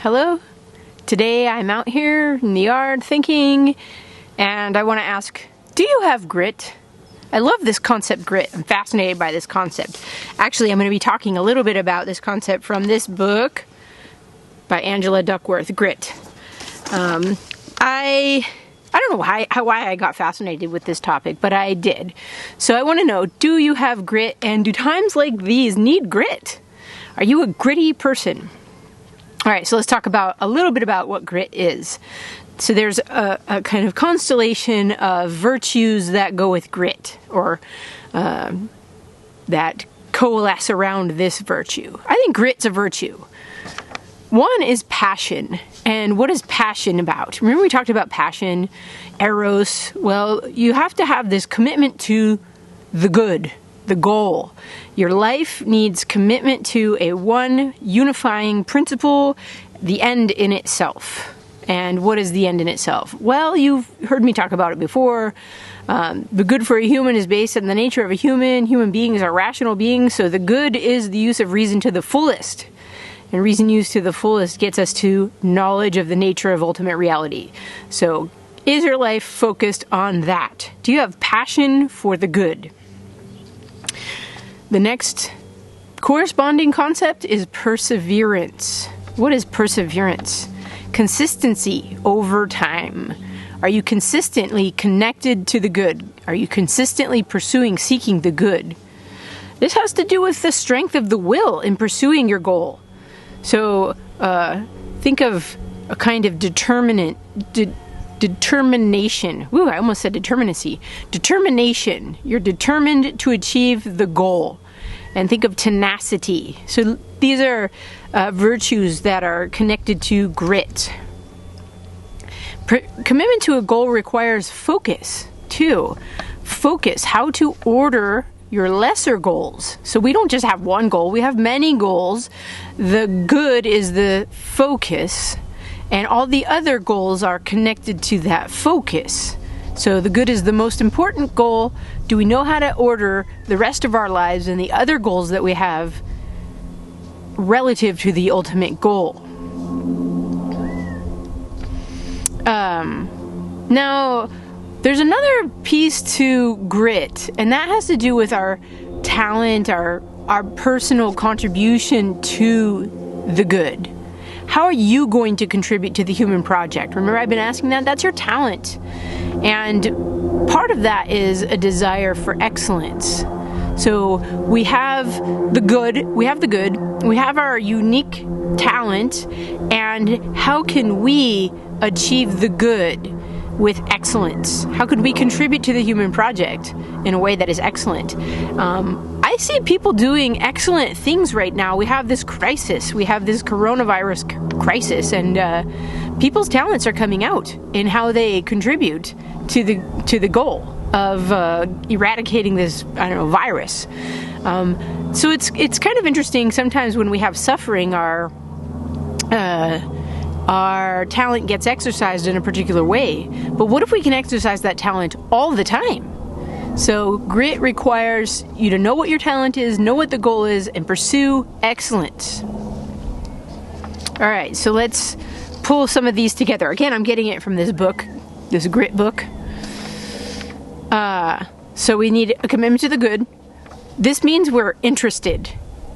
Hello? Today I'm out here in the yard thinking, and I want to ask, do you have grit? I love this concept, grit. I'm fascinated by this concept. Actually, I'm going to be talking a little bit about this concept from this book by Angela Duckworth, Grit. I don't know why I got fascinated with this topic, but I did. So I want to know, do you have grit, and do times like these need grit? Are you a gritty person? All right, so let's talk a little bit about what grit is. So there's a kind of constellation of virtues that go with grit, or that coalesce around this virtue. I think grit's a virtue. One is passion. And what is passion about? Remember we talked about passion, eros? Well, you have to have this commitment to the good, the goal. Your life needs commitment to a one unifying principle, the end in itself. And what is the end in itself? Well, you've heard me talk about it before. The good for a human is based on the nature of a human. Human beings are rational beings, so the good is the use of reason to the fullest. And reason used to the fullest gets us to knowledge of the nature of ultimate reality. So, is your life focused on that? Do you have passion for the good? The next corresponding concept is perseverance. What is perseverance? Consistency over time. Are you consistently connected to the good? Are you consistently seeking the good? This has to do with the strength of the will in pursuing your goal. So, think of a kind of determination. Ooh, I almost said determinacy. Determination. You're determined to achieve the goal. And think of tenacity. So these are virtues that are connected to grit. Commitment to a goal requires focus, too. Focus, how to order your lesser goals. So we don't just have one goal, we have many goals. The good is the focus, and all the other goals are connected to that focus. So the good is the most important goal. Do we know how to order the rest of our lives and the other goals that we have relative to the ultimate goal? Now, there's another piece to grit, and that has to do with our talent, our personal contribution to the good. How are you going to contribute to the human project? Remember, I've been asking that? That's your talent. And part of that is a desire for excellence. So we have the good, we have our unique talent, and how can we achieve the good with excellence? How could we contribute to the human project in a way that is excellent? I see people doing excellent things right now. We have this crisis. We have this coronavirus crisis, and people's talents are coming out in how they contribute to the goal of eradicating this, virus. So it's kind of interesting sometimes when we have suffering, our talent gets exercised in a particular way. But what if we can exercise that talent all the time? So grit requires you to know what your talent is, know what the goal is, and pursue excellence. All right, so let's pull some of these together. Again, I'm getting it from this book, this grit book. So we need a commitment to the good. This means we're interested.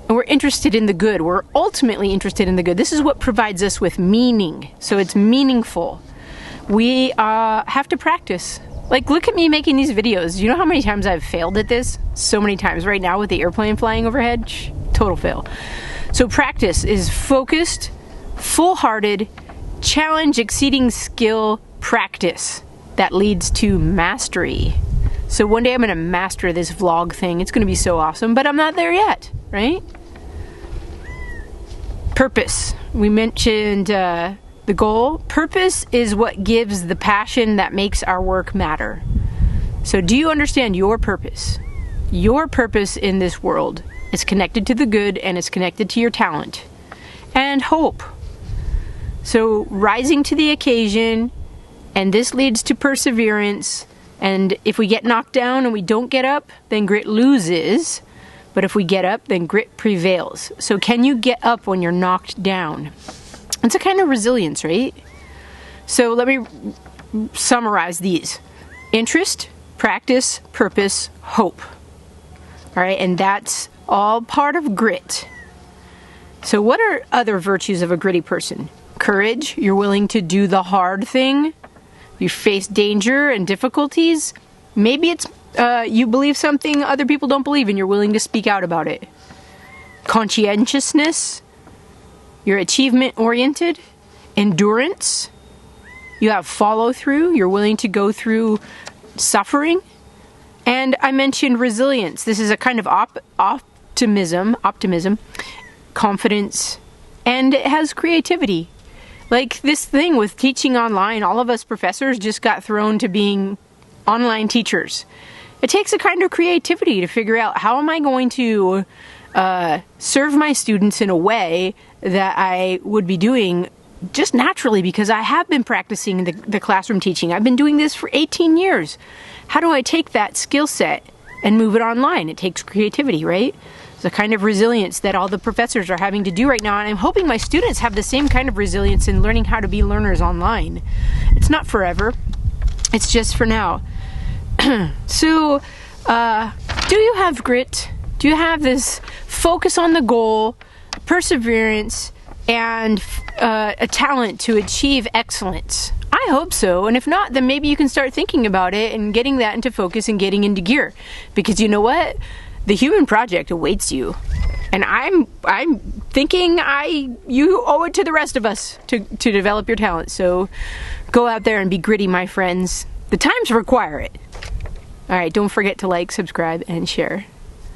And we're interested in the good. We're ultimately interested in the good. This is what provides us with meaning. So it's meaningful. We have to practice. Like, look at me making these videos. You know how many times I've failed at this? So many times. Right now with the airplane flying overhead, total fail. So practice is focused, full-hearted, challenge exceeding skill practice that leads to mastery. So one day I'm going to master this vlog thing. It's going to be so awesome, but I'm not there yet, right? Purpose. We mentioned the goal. Purpose is what gives the passion that makes our work matter. So do you understand your purpose? Your purpose in this world is connected to the good, and it's connected to your talent and hope. So rising to the occasion, and this leads to perseverance. And if we get knocked down and we don't get up, then grit loses. But if we get up, then grit prevails. So can you get up when you're knocked down? It's a kind of resilience, right? So let me summarize these. Interest, practice, purpose, hope. All right, and that's all part of grit. So what are other virtues of a gritty person? Courage, you're willing to do the hard thing. You face danger and difficulties. Maybe it's you believe something other people don't believe and you're willing to speak out about it. Conscientiousness, you're achievement-oriented. Endurance, you have follow-through. You're willing to go through suffering. And I mentioned resilience. This is a kind of optimism, confidence, and it has creativity. Like this thing with teaching online, all of us professors just got thrown to being online teachers. It takes a kind of creativity to figure out how am I going to serve my students in a way that I would be doing just naturally because I have been practicing the classroom teaching. I've been doing this for 18 years. How do I take that skill set and move it online? It takes creativity, right? It's a kind of resilience that all the professors are having to do right now, and I'm hoping my students have the same kind of resilience in learning how to be learners online. It's not forever. It's just for now. So, do you have grit? Do you have this focus on the goal, perseverance, and a talent to achieve excellence? I hope so, and if not, then maybe you can start thinking about it and getting that into focus and getting into gear. Because you know what? The human project awaits you. And I'm thinking you owe it to the rest of us to develop your talent. So go out there and be gritty, my friends. The times require it. All right, don't forget to like, subscribe, and share.